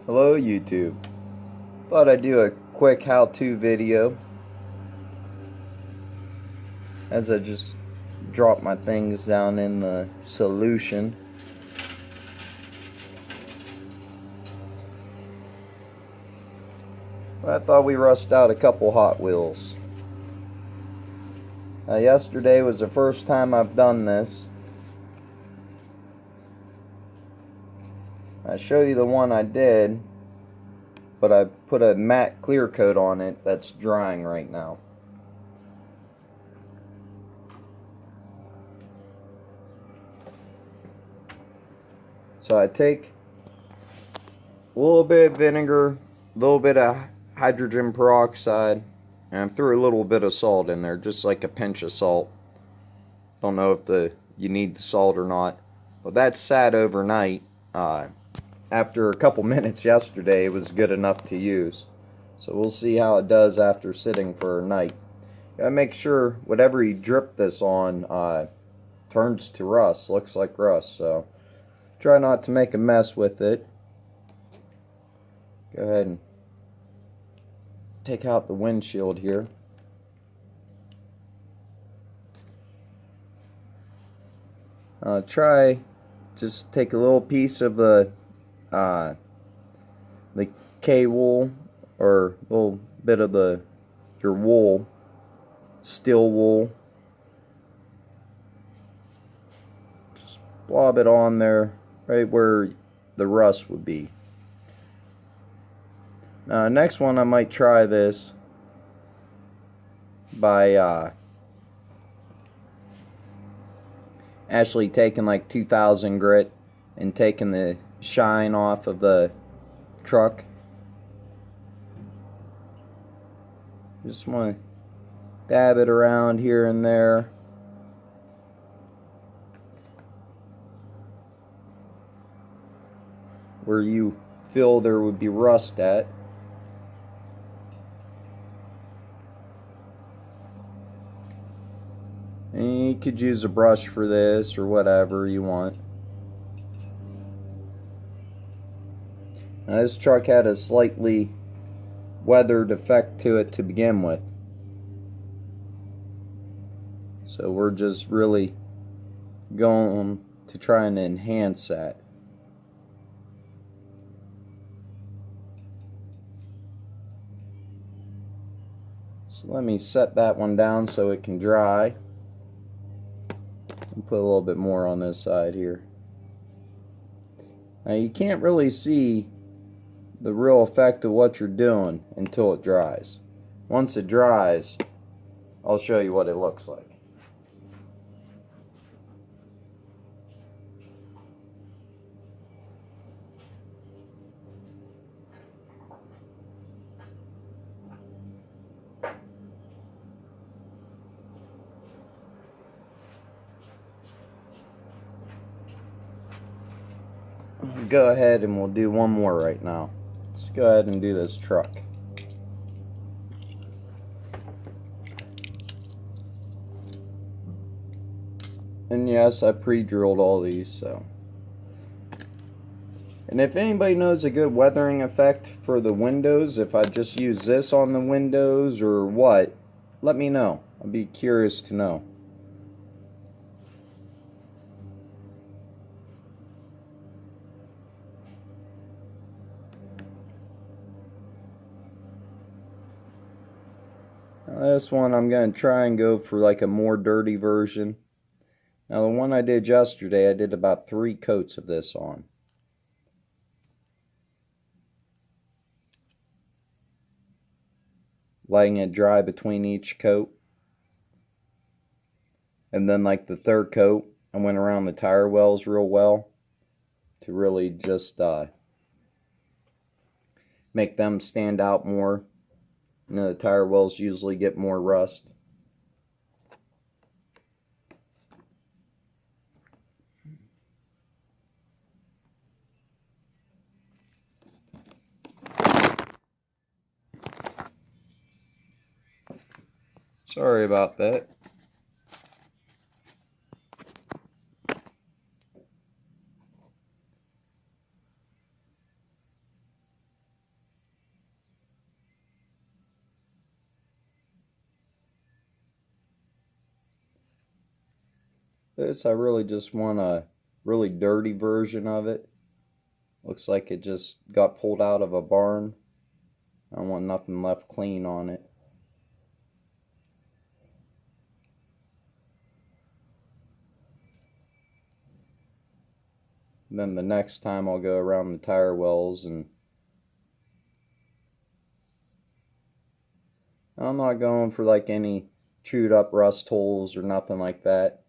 Hello YouTube. Thought I'd do a quick how-to video as I just drop my things down in the solution. I thought we rust out a couple Hot Wheels. Yesterday was the first time I've done this. I'll show you the one I did, but I put a matte clear coat on it that's drying right now. So I take a little bit of vinegar, a little bit of hydrogen peroxide, and I threw a little bit of salt in there, just like a pinch of salt. Don't know if you need the salt or not, but that sat overnight. After a couple minutes yesterday, it was good enough to use. So we'll see how it does after sitting for a night. Gotta make sure whatever you drip this on turns to rust, looks like rust. So try not to make a mess with it. Go ahead and take out the windshield here. Try just take a little piece of the K-wool, or a little bit of your wool, steel wool. Just blob it on there, right where the rust would be. Next one, I might try this by actually taking like 2000 grit and taking the shine off of the truck. Just want to dab it around here and there. Where you feel there would be rust at. And you could use a brush for this or whatever you want. Now, this truck had a slightly weathered effect to it to begin with. So we're just really going to try and enhance that. So let me set that one down so it can dry. And put a little bit more on this side here. Now you can't really see the real effect of what you're doing until it dries. Once it dries, I'll show you what it looks like. Go ahead and we'll do one more right now. Let's go ahead and do this truck. And yes, I pre-drilled all these, so. And if anybody knows a good weathering effect for the windows, if I just use this on the windows or what, let me know. I'd be curious to know. Now this one I'm going to try and go for like a more dirty version. Now the one I did yesterday, I did about 3 coats of this on. Letting it dry between each coat. And then like the 3rd coat, I went around the tire wells real well to really just make them stand out more. You know, the tire wells usually get more rust. Sorry about that. This, I really just want a really dirty version of it. Looks like it just got pulled out of a barn. I don't want nothing left clean on it. And then the next time I'll go around the tire wells, and I'm not going for like any chewed up rust holes or nothing like that.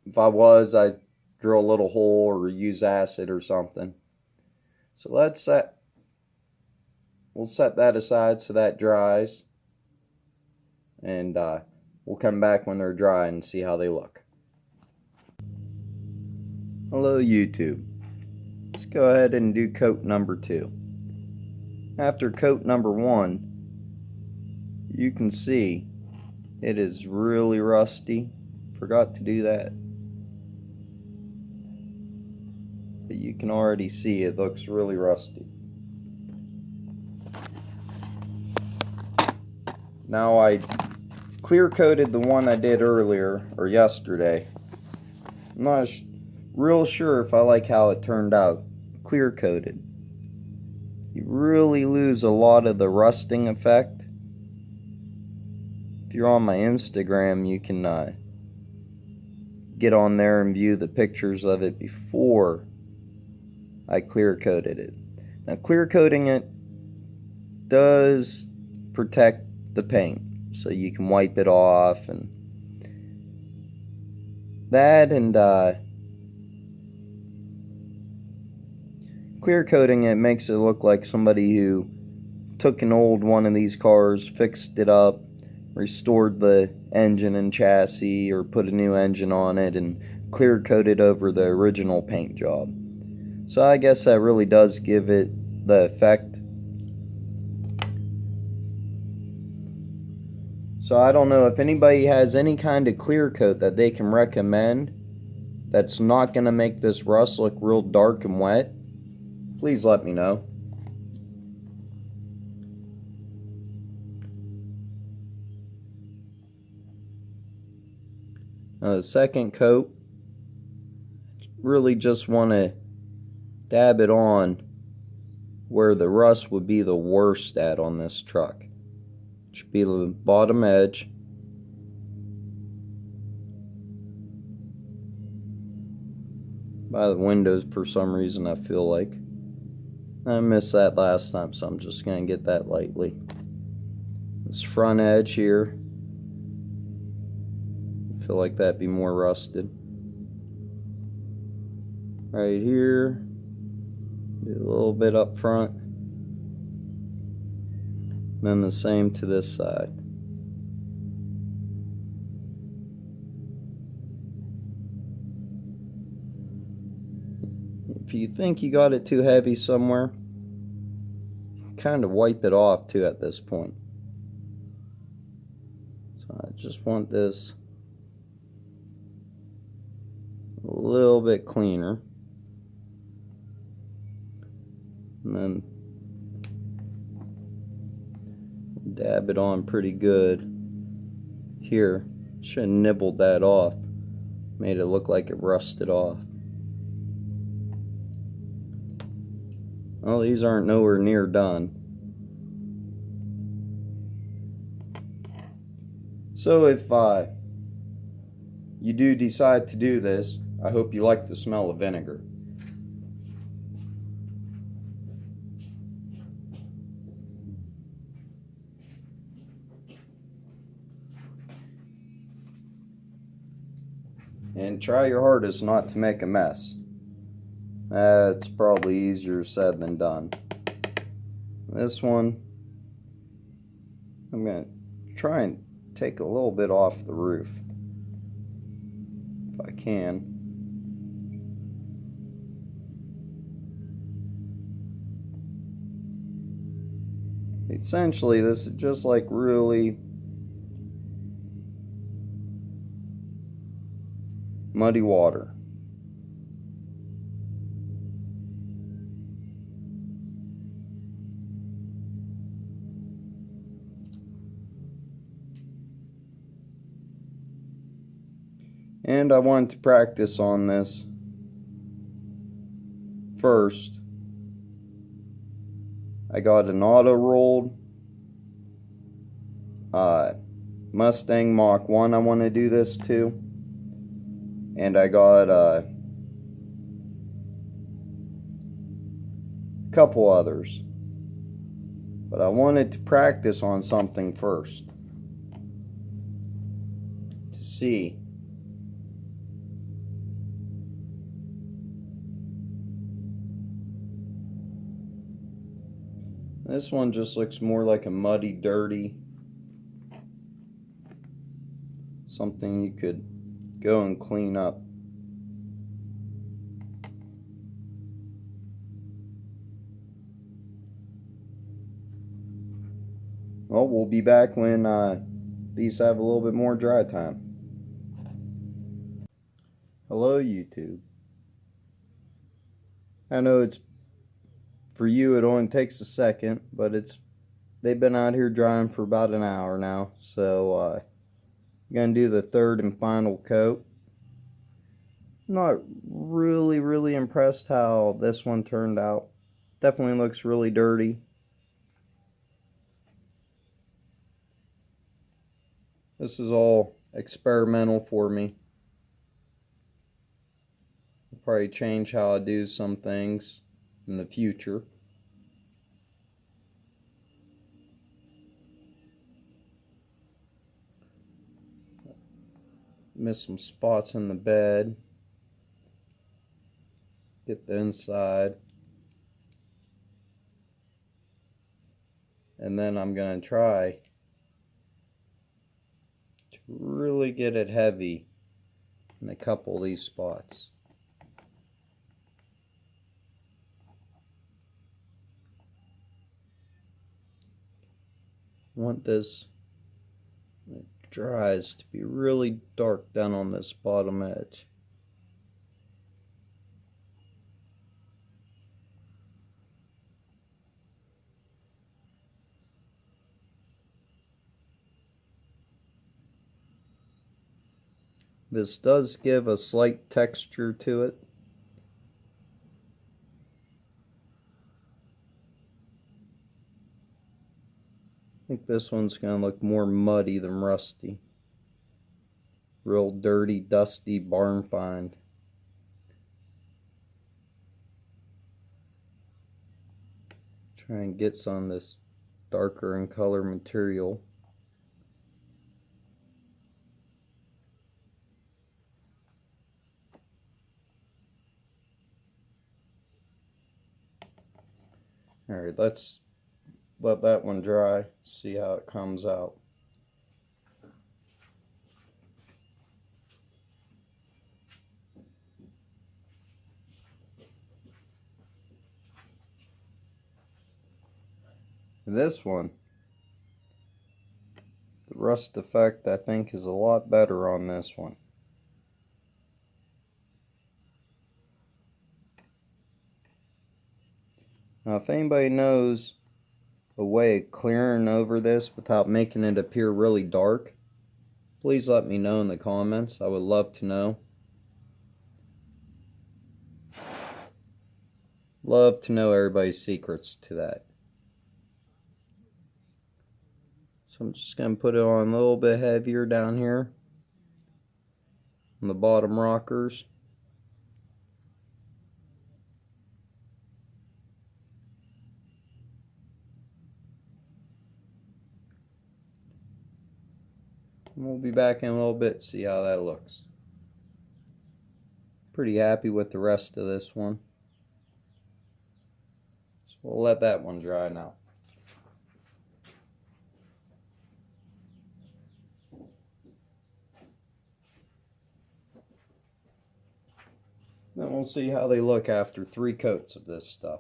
If I was, I'd drill a little hole or use acid or something. So we'll set that aside so that dries, and we'll come back when they're dry and see how they look. Hello YouTube. Let's go ahead and do coat number 2. After coat number 1, you can see it is really rusty. Forgot to do that. But you can already see it looks really rusty. Now I clear coated the one I did earlier, or yesterday. I'm not real sure if I like how it turned out clear coated. You really lose a lot of the rusting effect. If you're on my Instagram, you can get on there and view the pictures of it before I clear coated it. Now, clear coating it does protect the paint, so you can wipe it off, and that, and clear coating it makes it look like somebody who took an old one of these cars, fixed it up, restored the engine and chassis, or put a new engine on it and clear coated over the original paint job. So I guess that really does give it the effect. So I don't know if anybody has any kind of clear coat that they can recommend that's not going to make this rust look real dark and wet. Please let me know. The second coat, really just want to dab it on where the rust would be the worst at on this truck. It should be the bottom edge. By the windows for some reason, I feel like. I missed that last time, so I'm just going to get that lightly. This front edge here, I feel like that'd be more rusted. Right here, do a little bit up front. And then the same to this side. If you think you got it too heavy somewhere, kind of wipe it off too at this point. So I just want this a little bit cleaner. And then dab it on pretty good. Here, should have nibbled that off. Made it look like it rusted off. Well, these aren't nowhere near done. So if you do decide to do this, I hope you like the smell of vinegar. And try your hardest not to make a mess. That's probably easier said than done. This one, I'm going to try and take a little bit off the roof, if I can. Essentially, this is just like really muddy water. And I wanted to practice on this first. I got an auto rolled Mustang Mach 1 I want to do this to. And I got a couple others. But I wanted to practice on something first to see. This one just looks more like a muddy, dirty, something you could go and clean up. Well, we'll be back when these have a little bit more dry time. Hello, YouTube. I know it's for you it only takes a second, but they've been out here drying for about an hour now, so I'm gonna do the third and final coat. Not really impressed how this one turned out. Definitely looks really dirty. This is all experimental for me. I'll probably change how I do some things in the future. Missed some spots in the bed. Get the inside. And then I'm going to try to really get it heavy in a couple of these spots. I want this, when it dries, to be really dark down on this bottom edge. This does give a slight texture to it. I think this one's going to look more muddy than rusty. Real dirty, dusty barn find. Try and get some of this darker in color material. Alright, let's let that one dry, see how it comes out. This one, the rust effect I think is a lot better on this one. Now if anybody knows a way of clearing over this without making it appear really dark, please let me know in the comments. I would love to know. Love to know everybody's secrets to that. So I'm just going to put it on a little bit heavier down here on the bottom rockers. And we'll be back in a little bit to see how that looks. Pretty happy with the rest of this one. So we'll let that one dry now. Then we'll see how they look after 3 coats of this stuff.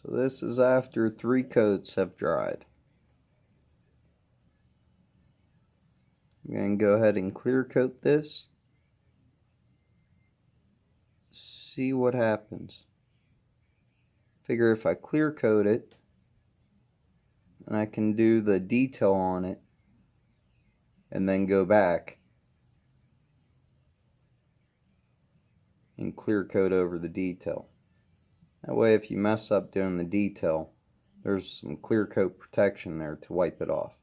So this is after 3 coats have dried. I'm going to go ahead and clear coat this. see what happens. Figure if I clear coat it, and I can do the detail on it, and then go back and clear coat over the detail. That way if you mess up doing the detail, there's some clear coat protection there to wipe it off.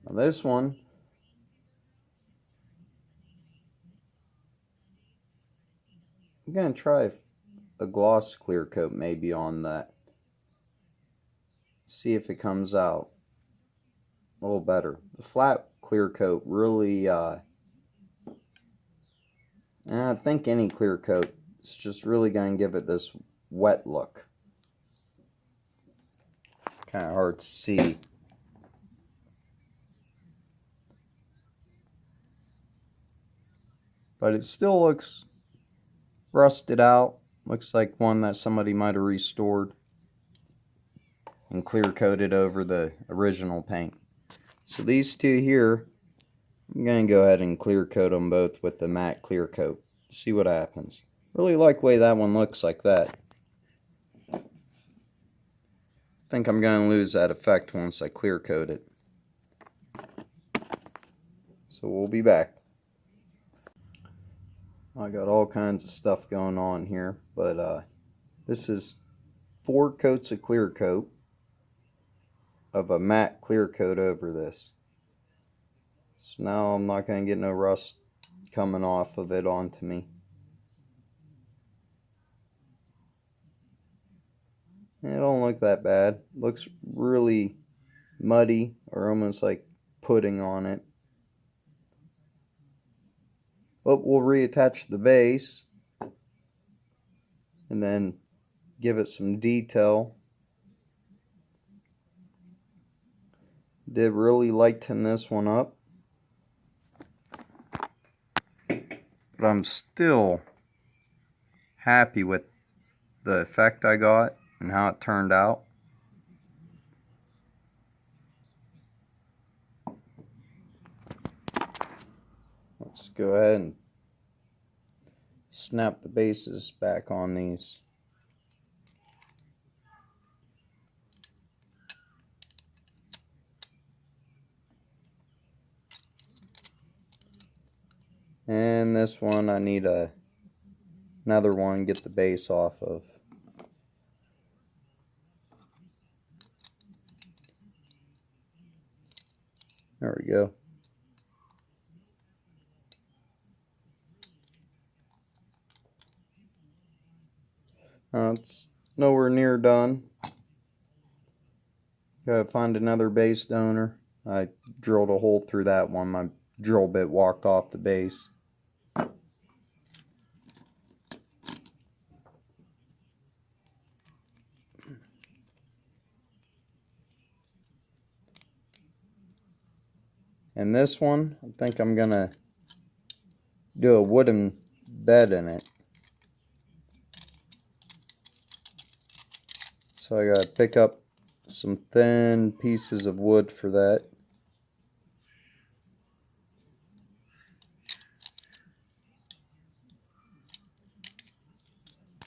Now this one, I'm going to try a gloss clear coat maybe on that. See if it comes out a little better. The flat clear coat really, I think any clear coat is just really going to give it this wet look. Kind of hard to see. But it still looks rusted out. Looks like one that somebody might have restored and clear coated over the original paint. So these two here, I'm going to go ahead and clear coat them both with the matte clear coat. See what happens. Really like the way that one looks like that. I think I'm going to lose that effect once I clear coat it. So we'll be back. I got all kinds of stuff going on here, but this is 4 coats of clear coat of a matte clear coat over this. So now I'm not going to get no rust coming off of it onto me. It don't look that bad. Looks really muddy or almost like pudding on it. But we'll reattach the base and then give it some detail. Did really lighten this one up. But I'm still happy with the effect I got and how it turned out. Let's go ahead and snap the bases back on these. And this one I need another one to get the base off of. There we go. It's nowhere near done. Gotta find another base donor. I drilled a hole through that one. My drill bit walked off the base. And this one, I think I'm gonna do a wooden bed in it. So I gotta pick up some thin pieces of wood for that.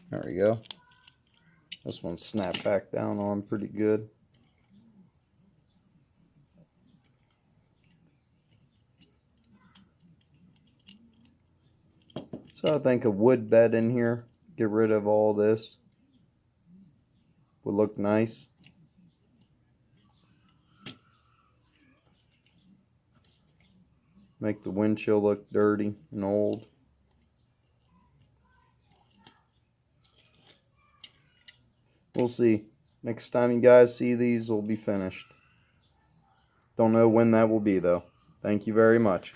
There we go. This one snapped back down on pretty good. So I think a wood bed in here, get rid of all this, would look nice. Make the windshield look dirty and old. We'll see. Next time you guys see these, will be finished. Don't know when that will be though. Thank you very much.